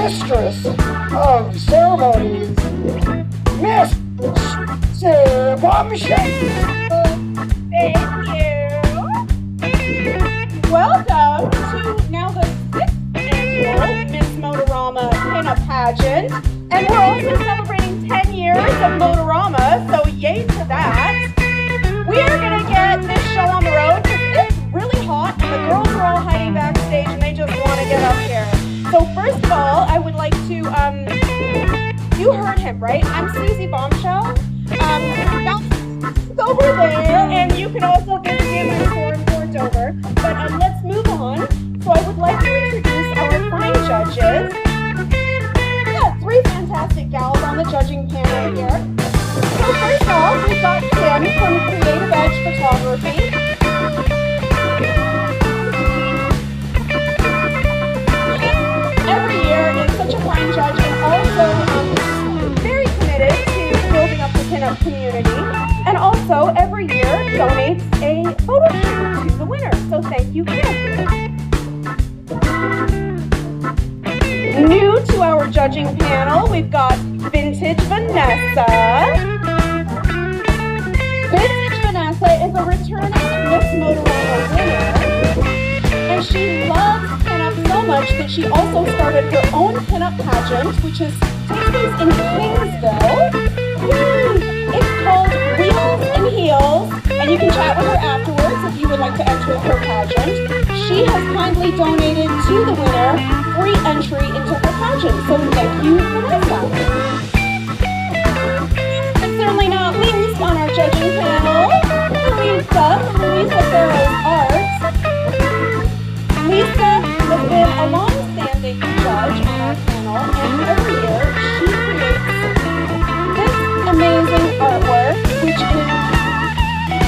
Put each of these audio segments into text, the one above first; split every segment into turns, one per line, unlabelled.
mistress of ceremonies, Miss Susie Major.
Thank you. Welcome to now the 6th annual Miss Motorama PINUP pageant. And we're also celebrating 10 years of Motorama, so yay to that. We are going to get this show on the road because it's really hot and the girls are all hiding backstage and they just want to get up here. So first of all, I would like to, you heard him, right? I'm Susie Bombshell. Over there, and you can also get to see my foreign boards over. But let's move on. So I would like to introduce our fine judges. We got 3 fantastic gals on the judging panel here. So first off, we've got Kim from Creative Edge Photography. Every year is such a fine judge and also very committed to building up the pinup community. And also, every year, donates a photo shoot to the winner. So thank you, Kim. New to our judging panel, we've got Vintage Vanessa. Vintage Vanessa is a returning Miss Motorama winner. And she loves pinup so much that she also started her own pinup pageant, which is takes place in Kingsville. Yay! It's called Wheels and Heels, and you can chat with her afterwards if you would like to enter her pageant. She has kindly donated to the winner free entry into her pageant, so thank you, Vanessa. And certainly not least on our judging panel, Lisa Barrow's Arts. Lisa has been a long-standing judge on our panel, and every year she creates this amazing artwork, which is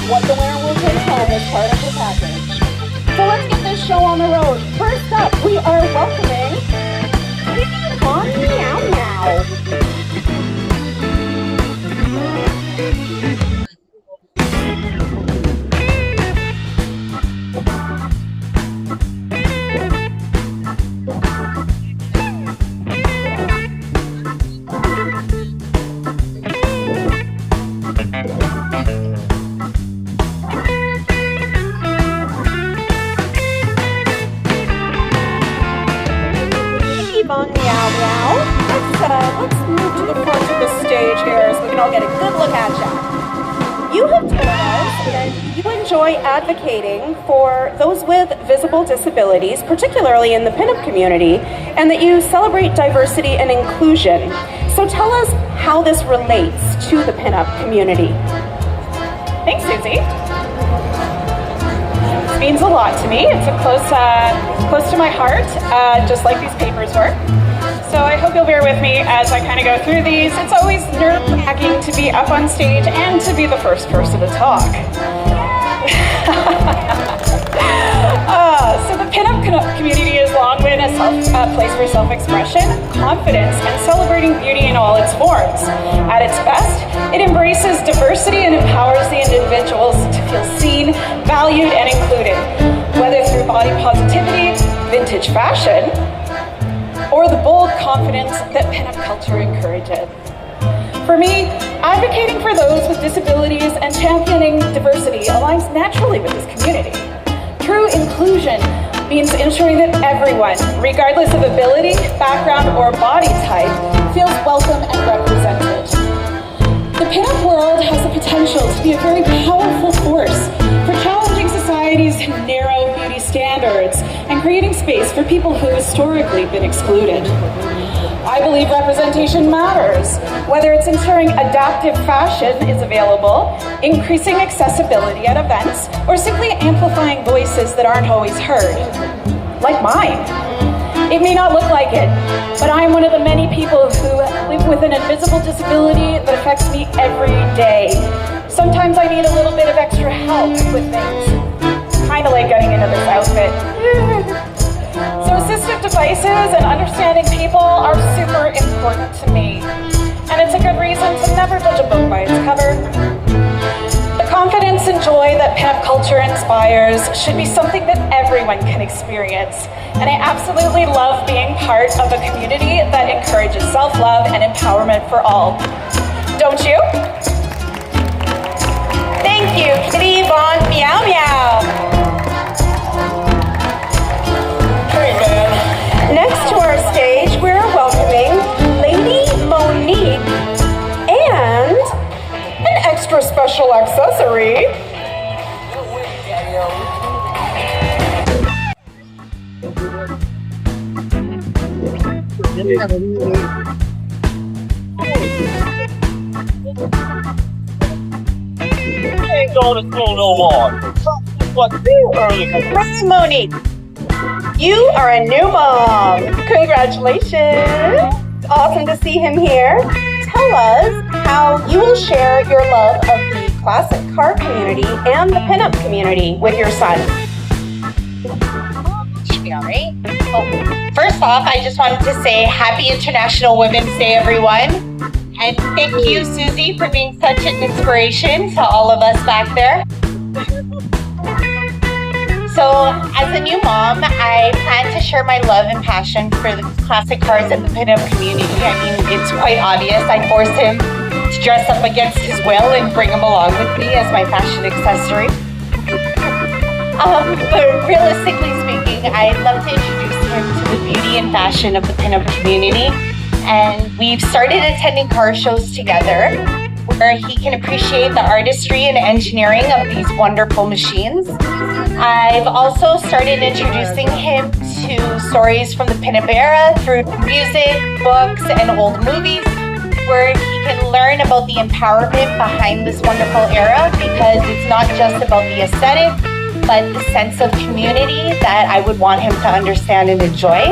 what the winner will take home as part of the package. So let's get this show on the road. First up, we are welcoming Keep on Meow Meow. Let's move to the front of the stage here so we can all get a good look at you. You have told us that you enjoy advocating for those with visible disabilities, particularly in the pinup community, and that you celebrate diversity and inclusion. So tell us how this relates to the pinup community.
Thanks, Susie. This means a lot to me. It's close to my heart, just like these papers were. So I hope you'll bear with me as I kind of go through these. It's always nerve-wracking to be up on stage and to be the first person to talk. So the pinup community has long been a place for self-expression, confidence, and celebrating beauty in all its forms. At its best, it embraces diversity and empowers the individuals to feel seen, valued, and included, whether through body positivity, vintage fashion, or the bold confidence that pinup culture encourages. For me, advocating for those with disabilities and championing diversity aligns naturally with this community. True inclusion means ensuring that everyone, regardless of ability, background, or body type, feels welcome and represented. The pinup world has the potential to be a very powerful force for challenging society's narrow beauty standards and creating space for people who have historically been excluded. I believe representation matters, whether it's ensuring adaptive fashion is available, increasing accessibility at events, or simply amplifying voices that aren't always heard, like mine. It may not look like it, but I am one of the many people who live with an invisible disability that affects me every day. Sometimes I need a little bit of extra help with things, kind of like getting into this outfit. So assistive devices and understanding people are super important to me, and it's a good reason to never judge a book by its cover. The confidence and joy that pinup culture inspires should be something that everyone can experience, and I absolutely love being part of a community that encourages self-love and empowerment for all. Don't you? Thank you, Kitty Von Meow Meow.
Hey, man.
Next to our stage, we're welcoming Lady Monique and an extra special accessory.
Ain't going to school no more. What's early?
Miss Monique, you are a new mom. Congratulations. It's awesome to see him here. Tell us how you will share your love of the classic car community and the pinup community with your son.
All right. Well, first off, I just wanted to say Happy International Women's Day, everyone. And thank you, Susie, for being such an inspiration to all of us back there. So, as a new mom, I plan to share my love and passion for the classic cars and the pinup community. I mean, it's quite obvious. I forced him to dress up against his will and bring him along with me as my fashion accessory. But realistically speaking, I'd love to introduce him to the beauty and fashion of the pinup community. And we've started attending car shows together where he can appreciate the artistry and engineering of these wonderful machines. I've also started introducing him to stories from the pinup era through music, books, and old movies, where he can learn about the empowerment behind this wonderful era, because it's not just about the aesthetic, but the sense of community that I would want him to understand and enjoy.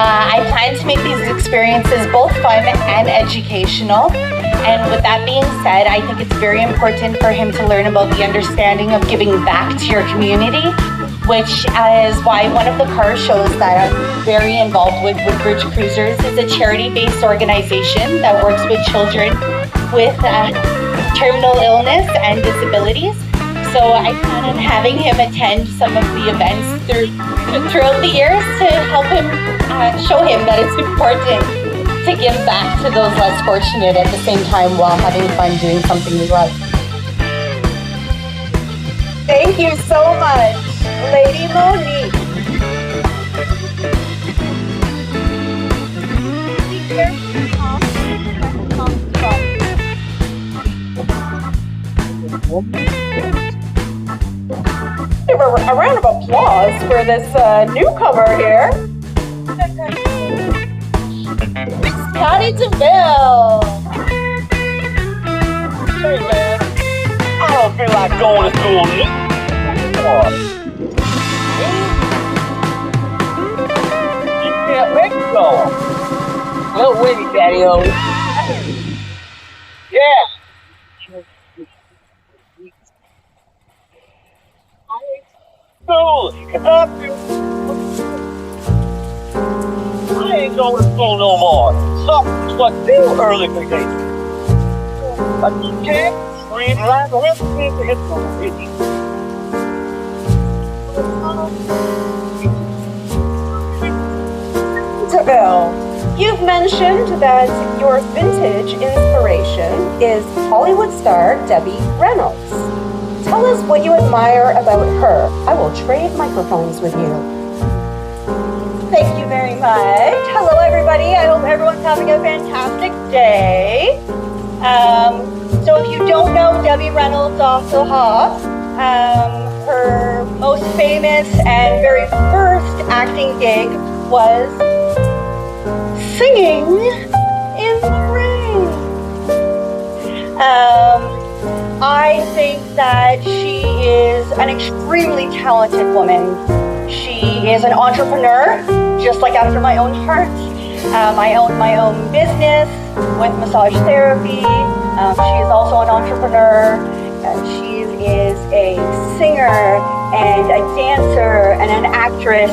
I plan to make these experiences both fun and educational. And with that being said, I think it's very important for him to learn about the understanding of giving back to your community, which is why one of the car shows that I'm very involved with Bridge Cruisers, is a charity-based organization that works with children with terminal illness and disabilities. So I plan on having him attend some of the events throughout the years to help him show him that it's important to give back to those less fortunate at the same time while having fun doing something we love.
Thank you so much, Lady Monique. Give a round of applause for this newcomer here. Miss Patty DeVille.
Hey, man. I don't feel like going to school anymore. You can't make it go. Well, wait, Daddy-O. Yeah. School. I ain't going to school no more. Something's what too early for me. But you can't read like a recipe to hit the
DeVille, you've mentioned that your vintage inspiration is Hollywood star Debbie Reynolds. Tell us what you admire about her. I will trade microphones with you. Thank you very much. Hello, everybody. I hope everyone's having a fantastic day. So if you don't know Debbie Reynolds off the hop, her most famous and very first acting gig was singing in the rain. I think that she is an extremely talented woman. She is an entrepreneur, just like after my own heart. I own my own business with massage therapy. She is also an entrepreneur. She is a singer and a dancer and an actress.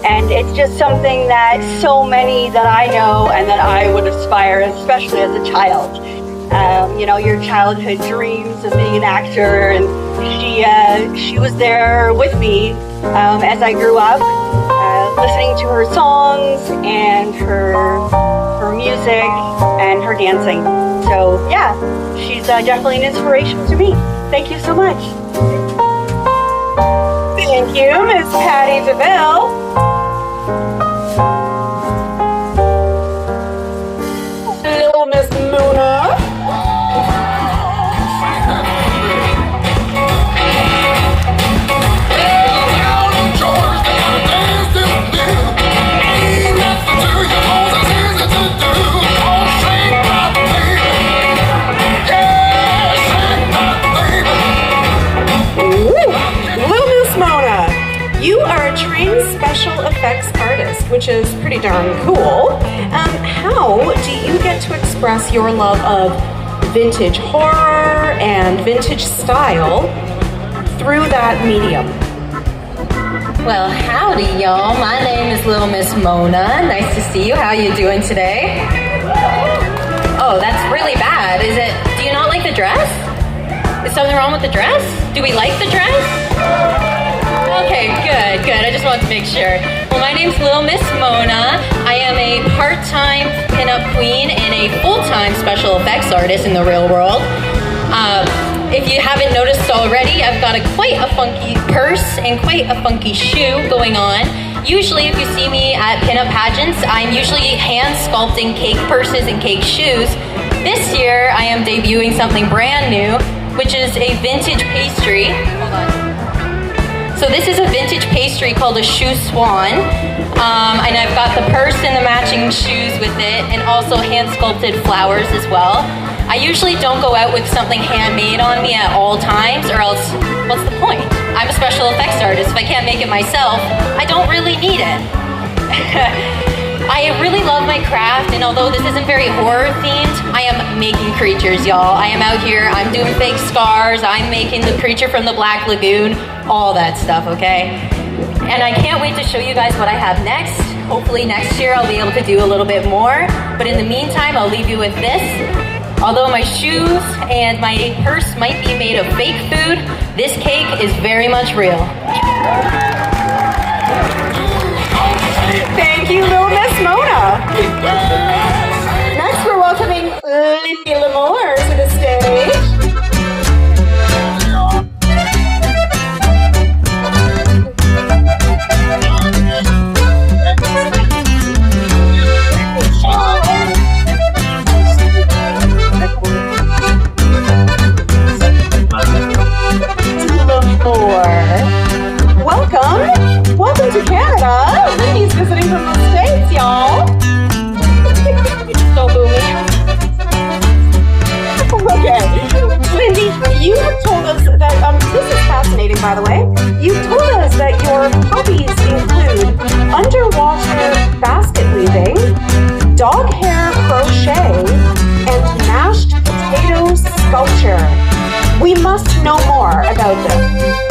And it's just something that so many that I know and that I would aspire, especially as a child.
you know, your childhood dreams of being an actor, and she was there with me as I grew up, listening to her songs and her music and her dancing. So yeah, she's definitely an inspiration to me. Thank you so much.
Thank you, Miss Patty DeVille. Little Miss Mona. You are a trained special effects artist, which is pretty darn cool. How do you get to express your love of vintage horror and vintage style through that medium?
Well, howdy, y'all. My name is Little Miss Mona. Nice to see you. How you doing today? Oh, that's really bad. Is it? Do you not like the dress? Is something wrong with the dress? Do we like the dress? Okay, good. I just wanted to make sure. Well, my name's Little Miss Mona. I am a part-time pinup queen and a full-time special effects artist in the real world. If you haven't noticed already, I've got quite a funky purse and quite a funky shoe going on. Usually, if you see me at pinup pageants, I'm usually hand sculpting cake purses and cake shoes. This year, I am debuting something brand new, which is a vintage pastry. Hold on. So this is a vintage pastry called a shoe swan, and I've got the purse and the matching shoes with it, and also hand-sculpted flowers as well. I usually don't go out with something handmade on me at all times, or else, what's the point? I'm a special effects artist. If I can't make it myself, I don't really need it. I really love my craft, and although this isn't very horror-themed, I am making creatures, y'all. I am out here, I'm doing fake scars, I'm making the creature from the Black Lagoon, all that stuff, okay? And I can't wait to show you guys what I have next. Hopefully next year I'll be able to do a little bit more, but in the meantime, I'll leave you with this. Although my shoes and my purse might be made of fake food, this cake is very much real.
Thank you, Little Miss Mona. Next, we're welcoming Lindy Lamore to the stage. Welcome to Canada. Lindy's visiting from the States, y'all. So boomy. Okay. Lindy, you have told us that, this is fascinating, by the way. You've told us that your hobbies include underwater basket weaving, dog hair crochet, and mashed potato sculpture. We must know more about this.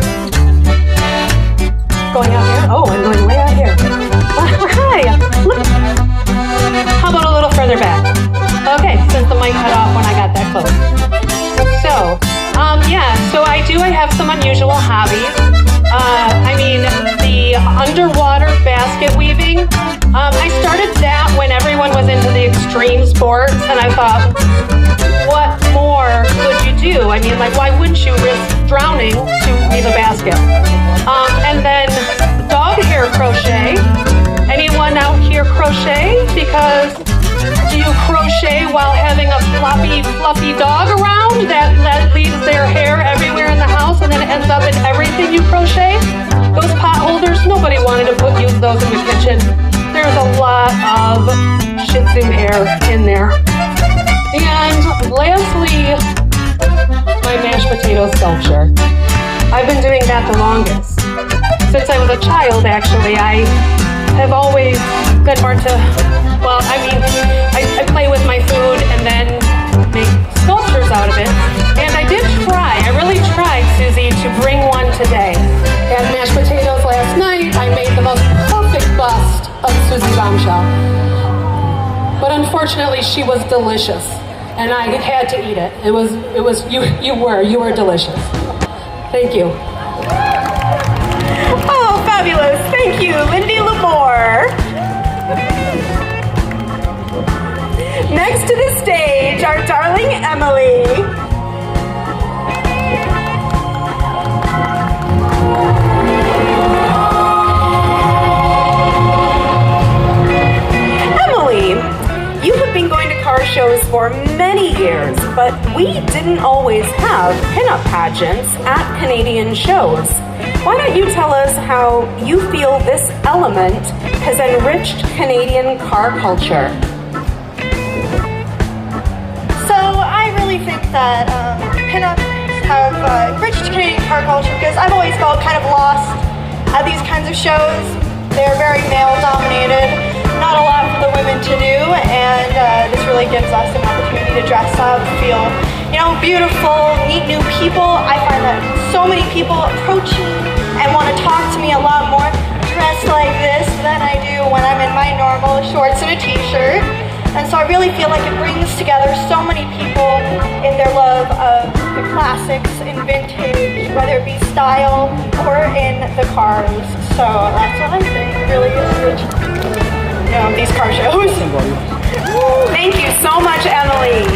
Going out here? Oh, I'm going way out here. Hi! Look. How about a little further back? Okay, since the mic cut off when I got that close. So, I have some unusual hobbies. The underwater basket weaving. I started that when everyone was into the extreme sports, and I thought, what more could you do? Why wouldn't you risk drowning to weave a basket? And then dog hair crochet. Anyone out here crochet? Because do you crochet while having a floppy, fluffy dog around that leaves their hair everywhere in the house and then it ends up in everything you crochet? Those pot holders, nobody wanted to use those in the kitchen. There's a lot of Shih Tzu hair in there. And lastly, my mashed potato sculpture. I've been doing that the longest. Since I was a child, actually, I have always been more to, I play with my food and then make sculptures out of it. And I really tried, Susie, to bring one today. And mashed potatoes last night, I made the most perfect bust of Susie Bombshell. But unfortunately, she was delicious.
and I had to eat it. It was you were delicious. Thank you.
Oh, fabulous. Thank you, Lindy Lamore. Next to the stage, our darling Emily. Emily, you have been going to car shows for many years, but we didn't always have pinup pageants at Canadian shows. Why don't you tell us how you feel this element has enriched Canadian car culture?
So I really think that pinups have enriched Canadian car culture because I've always felt kind of lost at these kinds of shows. They're very male-dominated, not a lot for the women to do, and this really gives us an opportunity to dress up, feel, beautiful, meet new people. I find that so many people approach me and want to talk to me a lot more dressed like this than I do when I'm in my normal shorts and a t-shirt. And so I really feel like it brings together so many people in their love of the classics and vintage, whether it be style or in the cars. So that's what I think really is these car shows.
Thank you so much, Emily.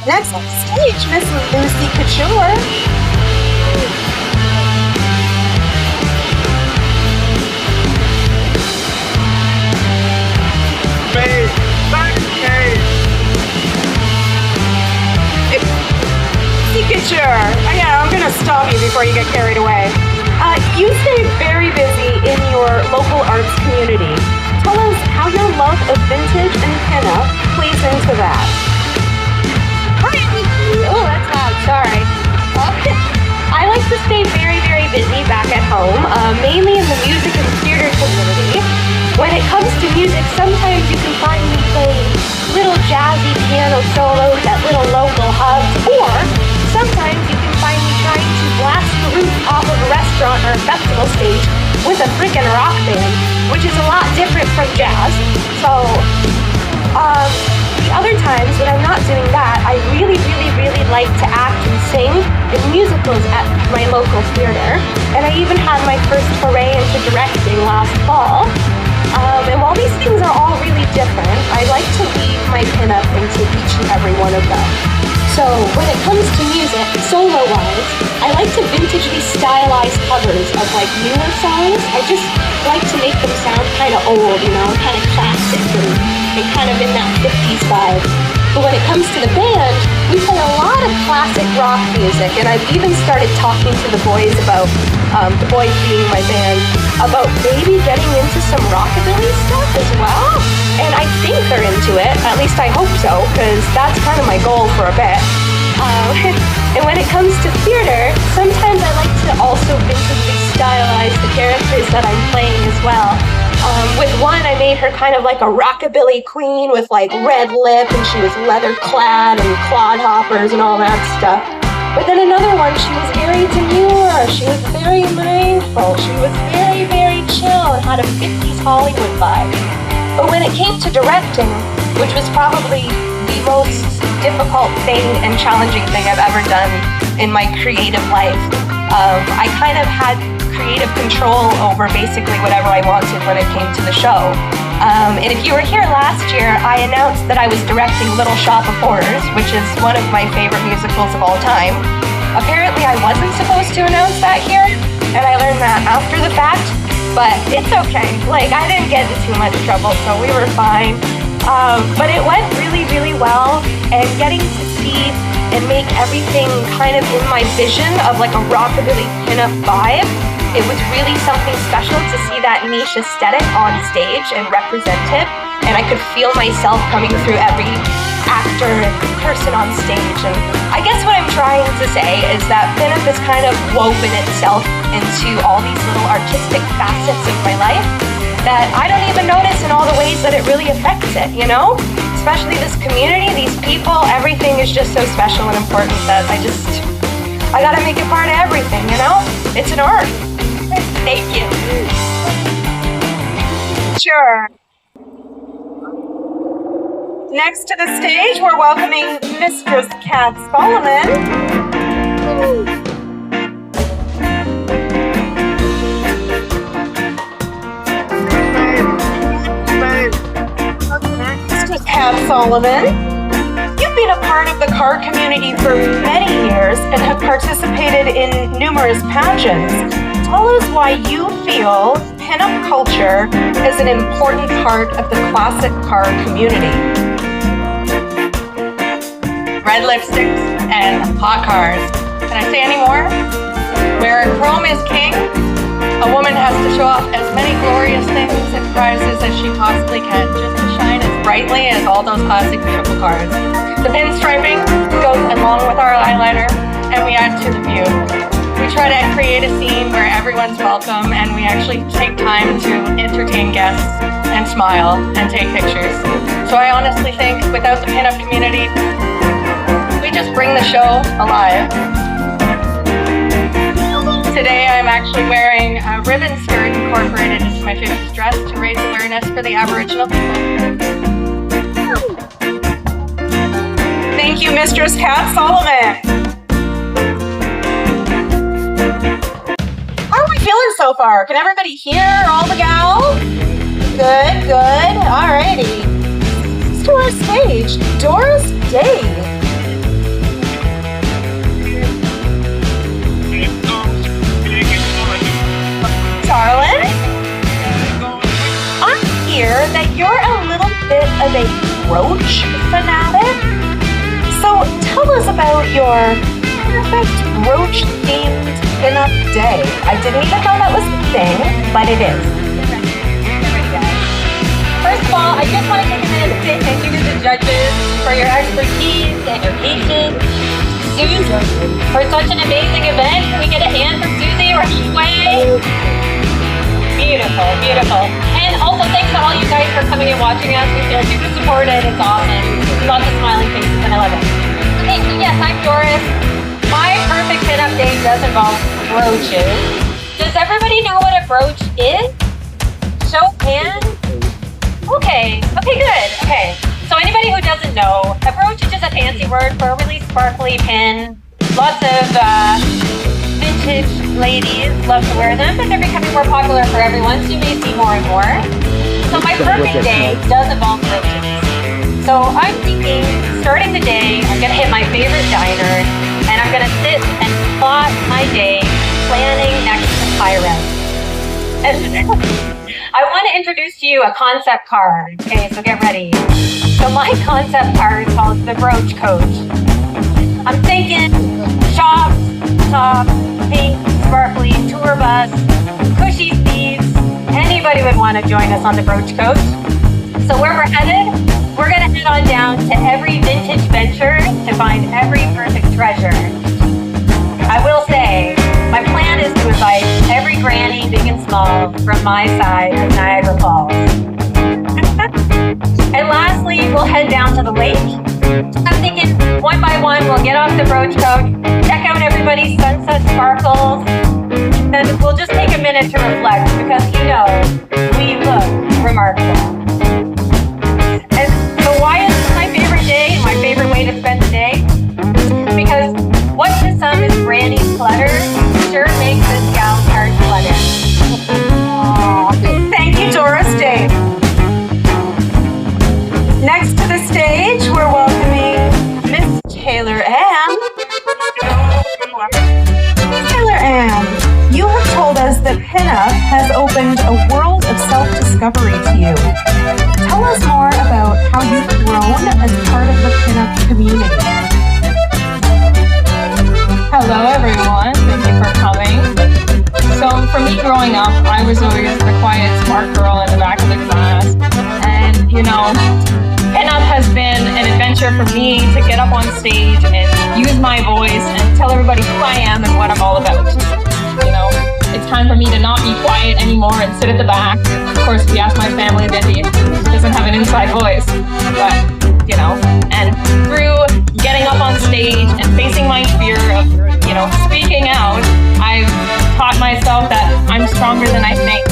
Next on stage, Miss Lucy Couture. Couture. I'm going to stop you before you get carried away. You stay very busy in your local arts community. Tell us how your love of vintage and pinup plays into that.
Oh, that's loud. Sorry. I like to stay very, very busy back at home, mainly in the music and theater community. When it comes to music, sometimes you can find me playing little jazzy piano solos at little local hubs, or sometimes you can find me trying to blast the roof off of a restaurant or a festival stage with a frickin' rock band, which is a lot different from jazz. So, the other times when I'm not doing that, I really, really, really like to act and sing in musicals at my local theater. And I even had my first foray into directing last fall. And while these things are all really different, I like to weave my pinup into each and every one of them. So when it comes to music, solo-wise, I like to vintagely stylize covers of newer songs. I just like to make them sound kind of old, kind of classic and kind of in that 50s vibe. But when it comes to the band, we play a lot of classic rock music, and I've even started talking to the boys about, the boys being my band, about maybe getting into some rockabilly stuff as well. And I think they're into it, at least I hope so, because that's kind of my goal for a bit. And when it comes to theater, sometimes I like to also vintagely stylize the characters that I'm playing as well. With one, I made her kind of like a rockabilly queen with red lip, and she was leather clad and clodhoppers and all that stuff. But then another one, she was very demure, she was very mindful, she was very, very chill and had a 50s Hollywood vibe. But when it came to directing, which was probably the most difficult thing and challenging thing I've ever done in my creative life, I kind of had creative control over basically whatever I wanted when it came to the show. And if you were here last year, I announced that I was directing Little Shop of Horrors, which is one of my favorite musicals of all time. Apparently I wasn't supposed to announce that here, and I learned that after the fact, but it's okay. I didn't get in too much trouble, so we were fine. But it went really, really well, and getting to see and make everything kind of in my vision of a rockabilly pinup vibe, it was really something special to see that niche aesthetic on stage and represented, and I could feel myself coming through every actor and person on stage. And I guess what I'm trying to say is that pinup has kind of woven itself into all these little artistic facets of my life that I don't even notice in all the ways that it really affects it, Especially this community, these people, everything is just so special and important that I gotta make it part of everything, It's an art. Thank you.
Sure. Next to the stage, we're welcoming Mistress Kat Solomon. Mistress Kat Solomon, you've been a part of the car community for many years and have participated in numerous pageants. Tell us why you feel pinup culture is an important part of the classic car community.
Red lipsticks and hot cars. Can I say any more? Where chrome is king, a woman has to show off as many glorious things and prizes as she possibly can, just to shine as brightly as all those classic beautiful cars. The pinstriping goes along with our eyeliner, and we add to the view. We try to create a scene where everyone's welcome, and we actually take time to entertain guests and smile and take pictures. So I honestly think without the pinup community, we just bring the show alive. Today I'm actually wearing a ribbon skirt incorporated into my 50s dress to raise awareness for the Aboriginal people.
Thank you, Mistress Kat Solomon. How are we feeling so far? Can everybody hear all the gals? Good, good. Alrighty. To our stage, Doris Day. Darling, I hear that you're a little bit of a brooch fanatic. So tell us about your perfect brooch-themed pinup day. I didn't even know that was a thing, but it is.
First of all, I just want to take a minute to say thank you to the judges for your expertise and your patience. Susie, for such an amazing event. Can we get a hand for Susie or Sway? Beautiful, beautiful. And also thanks to all you guys for coming and watching us. We feel super supported. It's awesome. Lots of smiling faces and I love it. Okay, so yes, I'm Doris. My perfect pinup day does involve brooches. Does everybody know what a brooch is? Show of hands? Okay, good. Okay, so anybody who doesn't know, a brooch is just a fancy word for a really sparkly pin. Lots of vintage ladies love to wear them, but they're becoming more popular for everyone, so you may see more and more. So my perfect day does involve brooches. So I'm thinking, starting the day, I'm gonna hit my favorite diner, and I'm gonna sit and plot my day, planning next to Pyrex. I want to introduce to you a concept car. Okay, so get ready. So my concept car is called the Brooch Coach. I'm thinking shops, top, pink, sparkly, tour bus, cushy seats. Anybody would want to join us on the Brooch Coach. So where we're headed, we're going to head on down to every vintage venture to find every perfect treasure. I will say, my plan is to invite every granny, big and small, from my side of Niagara Falls. And lastly, we'll head down to the lake. I'm thinking, one by one, we'll get off the Brooch Coach, check out everybody's sunset sparkles, and we'll just take a minute to reflect because, you know, we look remarkable. And so why is this my favorite day and my favorite way to spend the day? Because what to some is granny's clutter sure makes this gal's heart flutter.
Thank you, Doris Day. Next to the stage, we're welcoming Miss Taylor Ann. Taylor Ann, you have told us that pinup has opened a world of self-discovery to you. Tell us more about how you've grown as part of the pinup community.
Hello everyone, thank you for coming. So for me growing up, I was always the quiet, smart girl in the back of the class. And you know, pinup has been an adventure for me to get up on stage and use my voice and tell everybody who I am and what I'm all about. You know, it's time for me to not be quiet anymore and sit at the back. Of course, if you ask my family, Vicky doesn't have an inside voice. But, you know, and through getting up on stage and facing my fear of, you know, speaking out, I've taught myself that I'm stronger than I think.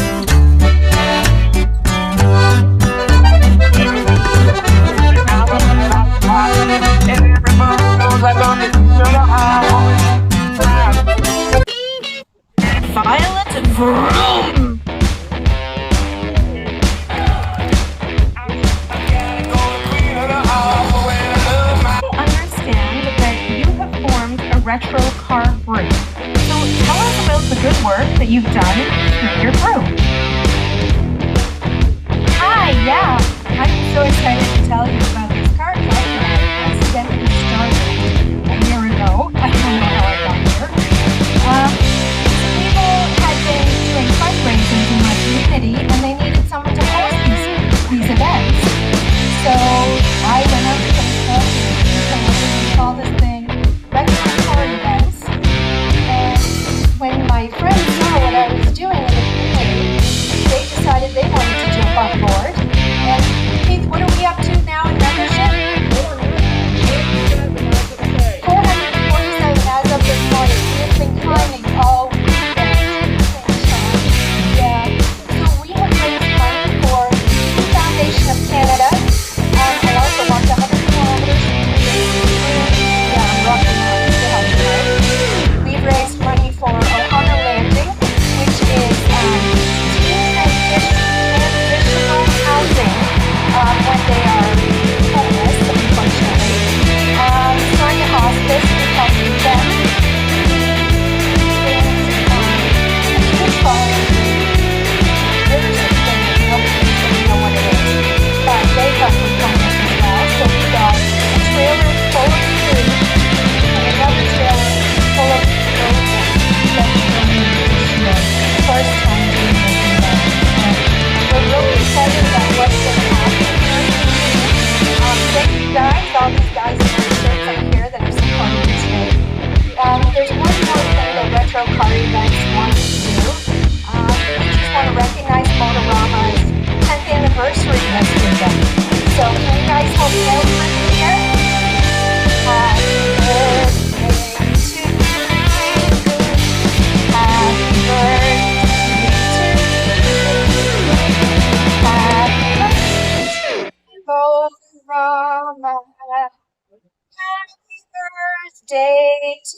birthday to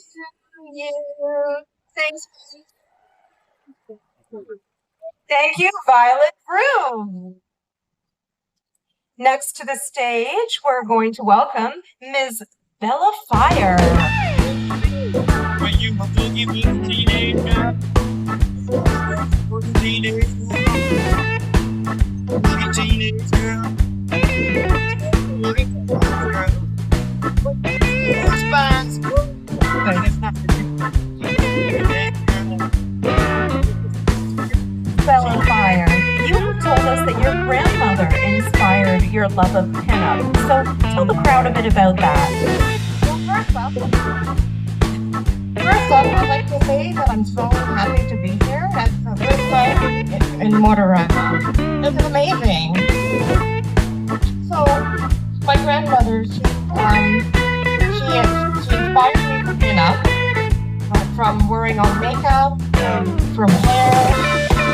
you. Thanks.
Thank you, Violet Broom. Next to the stage, we're going to welcome Ms. Bella Fire.
When you were boogie with a teenager, teenage girl,
Bella Fire, you have told us that your grandmother inspired your love of pinup. So tell the crowd a bit about that.
First off, I'd like to say that I'm so happy to be here at the first time in MOTORAMA. This is amazing. So, my grandmother, she inspired me for pinup, from wearing all makeup, from hair,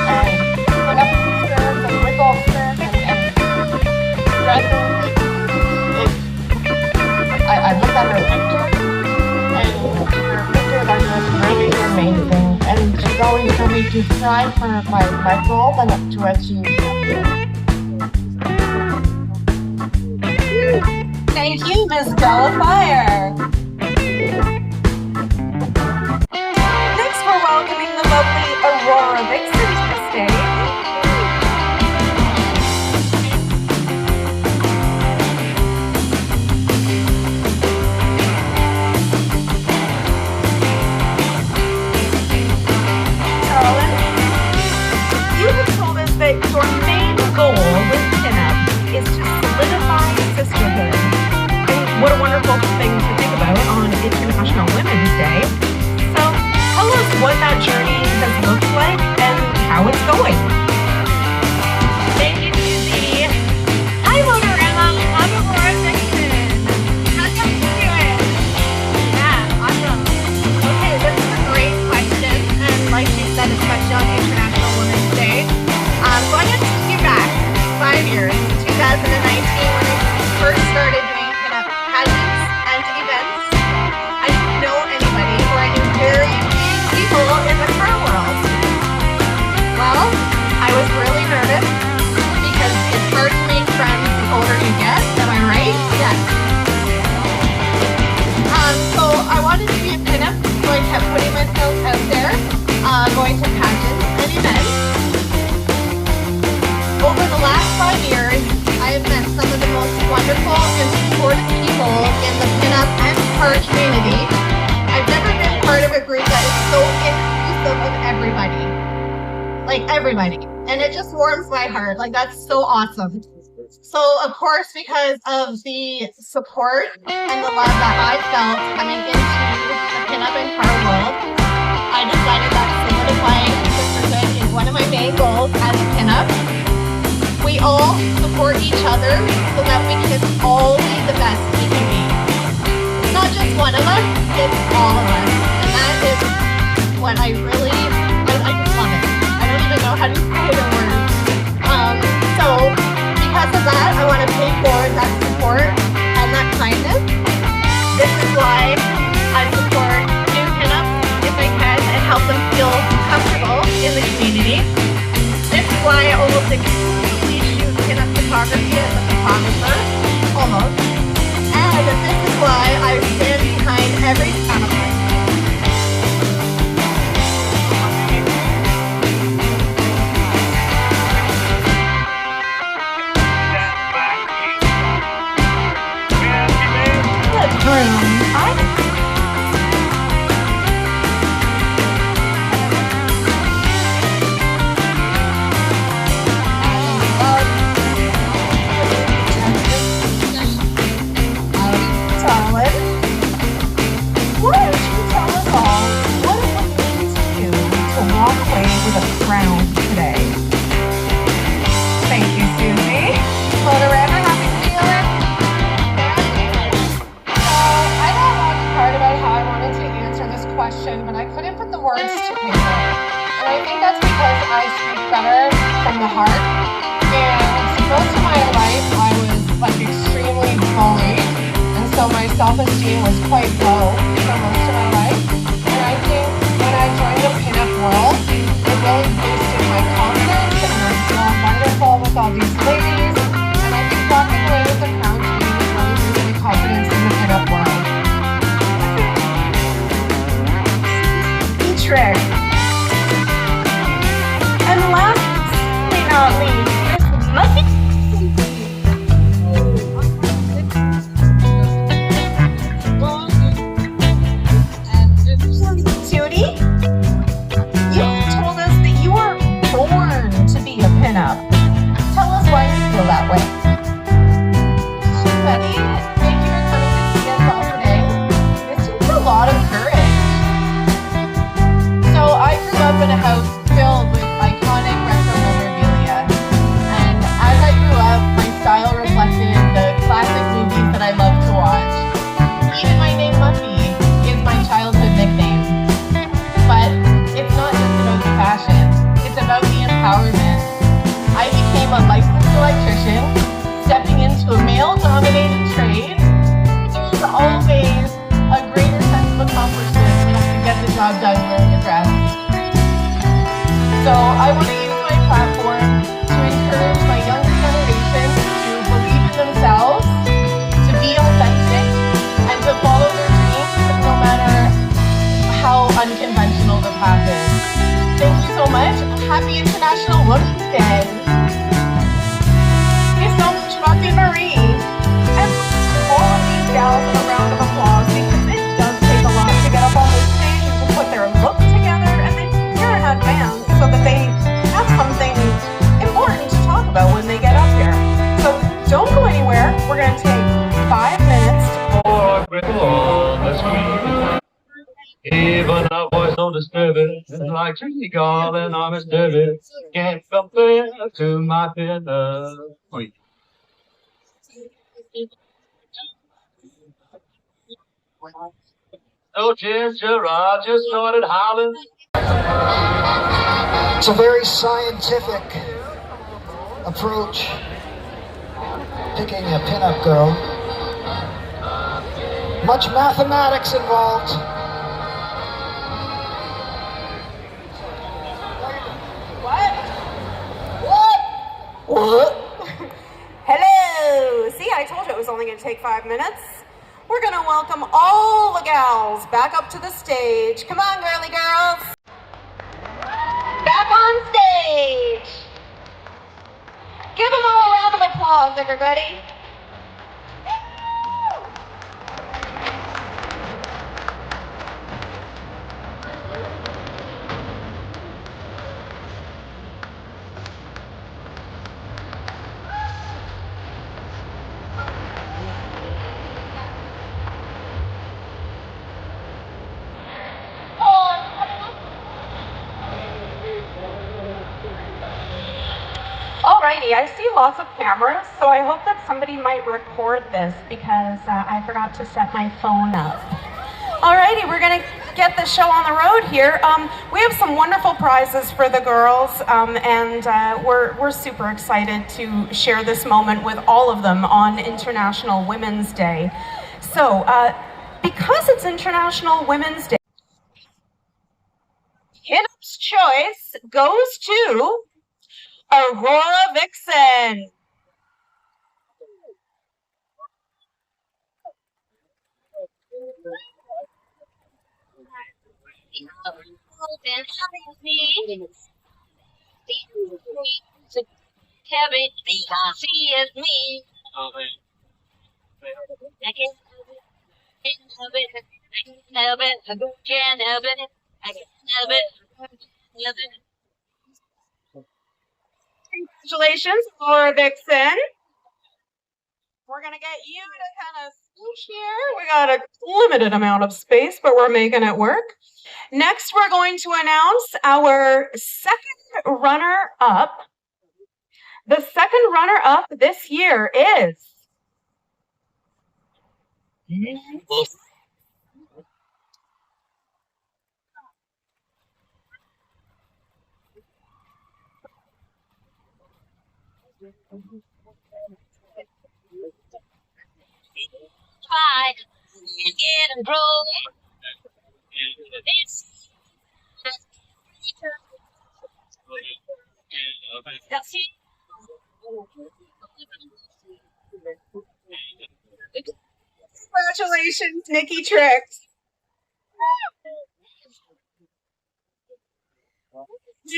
and pinup skirts, and wiggle skirts, and dresses. I looked at her picture, and her pictures are just really amazing. And she's always told me to strive for my goals and to achieve them.
Thank you, Ms. Bella Fire. Next, we're welcoming the lovely Aurora Vixen to the stage. You have told us that your main goal with pinup is to solidify sisterhood. And what a wonderful thing to think about on International Women's Day. So tell us what that journey has looked like and how it's going.
Thank you, Susie. Hi, Motorama. I'm Aurora Dixon. How's it doing? Yeah, awesome. Okay, this is a great question, and like she said, especially on International Women's Day. So I'm going to take you back 5 years, 2019, when I first started doing pinup pageants and events. I didn't know anybody, or I knew very few people in the car world. Well, I was really nervous because it's hard to make friends the older you get. Am I right? Yes. So I wanted to be a pinup, so I kept putting myself out there, going to pageants and events. Over the last 5 years, I have met some of the most wonderful and supportive people in the pinup and car community. I've never been part of a group that is so inclusive of everybody. Like everybody. And it just warms my heart. Like, that's so awesome. So, of course, because of the support and the love that I felt coming into the pinup and car world, I decided that solidifying sisterhood is one of my main goals as a pinup. We all support each other so that we can all be the best we can be. It's not just one of us, it's all of us. And that is what I just love it. I don't even know how to say it in words. So because of that, I want to pay forward that support and that kindness. This is why I support new pinups if I can and help them feel comfortable in the community. This is why I almost exclusively shoot pinup photography as a photographer, almost. And this is why I stand behind every pinup.
Crown today. Thank you, Susie. Motorama, happy to feel it.
I thought long and hard about how I wanted to answer this question, but I couldn't put the words to paper. And I think that's because I speak better from the heart. And most of my life I was like extremely bullied, and so my self-esteem was quite low for most of my life. And I think when I joined the pinup world, it really boosted my confidence and I feel wonderful with all these ladies. And I think walking away with a crown to me really boosted my confidence in the pinup world.
Trick. And last but not least, Miss Muffy. Judy, you told us that you were born to be a pinup. Tell us why you feel that way.
Betty, thank you for coming to see us all today. This takes a lot of courage. So I grew up in a house filled with iconic retro memorabilia. And as I grew up, my style reflected the classic movies that I love to watch. Even my name Muffy is my childhood nickname. But it's not just about the fashion, it's about the empowerment. I became a licensed electrician, stepping into a male-dominated trade. There's always a greater sense of accomplishment when you can get the job done wearing a dress. So I want to use my platform to encourage my younger generation to believe in themselves, to be authentic, and to follow their dreams no matter how unconventional the path is. Thank you so much. Happy International Women's Day. Thank you so much, Muffy Marie. And all of these gals a round of applause because it does take a lot to get up on the stage and to put their look together and then prepare in advance so that they have something important to talk about when they get up here. So don't go anywhere. We're going to take 5 minutes
Even a voice so disturbing, like Tracy calling on Miss Derby, can't compare to my pinup. Oh, Ginger, I just started howling.
It's a very scientific approach, picking a pinup girl. Much mathematics involved. What?
Hello! See, I told you it was only going to take 5 minutes. We're going to welcome all the gals back up to the stage. Come on, girly girls.
Back on stage. Give them all a round of applause, everybody.
Alrighty, I see lots of cameras, so I hope that somebody might record this because I forgot to set my phone up. Alrighty, we're gonna get the show on the road here. We have some wonderful prizes for the girls, and we're super excited to share this moment with all of them on International Women's Day. So, because it's International Women's Day, Pinup's choice goes to Aurora Vixen.
She is me. I can't help it. I can't help it. I can't help it. I can't help it.
Congratulations, Aurora Vixen. We're gonna get you to kind of scooch here. We got a limited amount of space, but we're making it work. Next, we're going to announce our second runner-up. The second runner-up this year is...
Hi. Get and roll.
Congratulations, Nikki Tricks.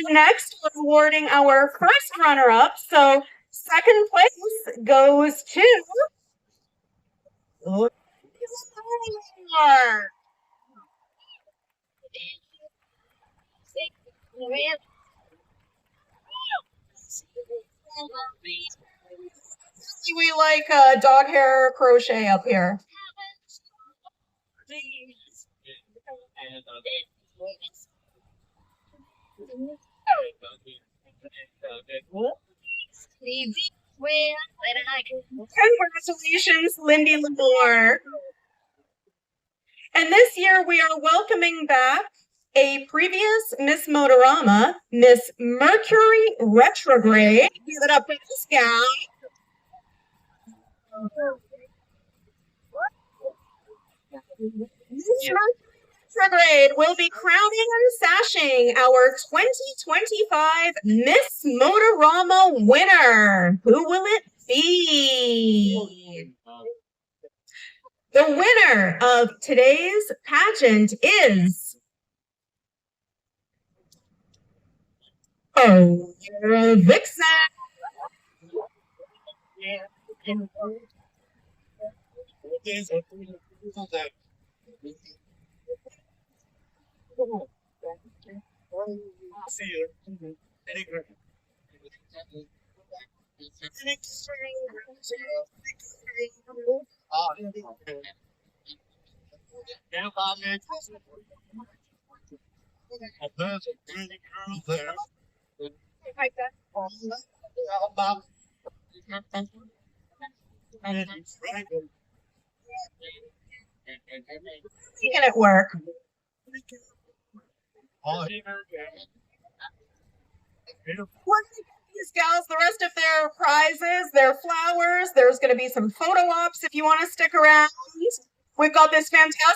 Next, we're awarding our first runner-up. So second place goes to we like dog hair crochet up here. Congratulations, Lindy Lamore. And this year we are welcoming back a previous Miss Motorama, Miss Mercury Retrograde. Give it up for this gal. Miss Mercury Retrograde will be crowning and sashing our 2025 Miss Motorama winner. Who will it be? The winner of today's pageant is Vixen. Making it work. We're going to give these gals the rest of their prizes, their flowers. There's going to be some photo ops if you want to stick around. We've got this fantastic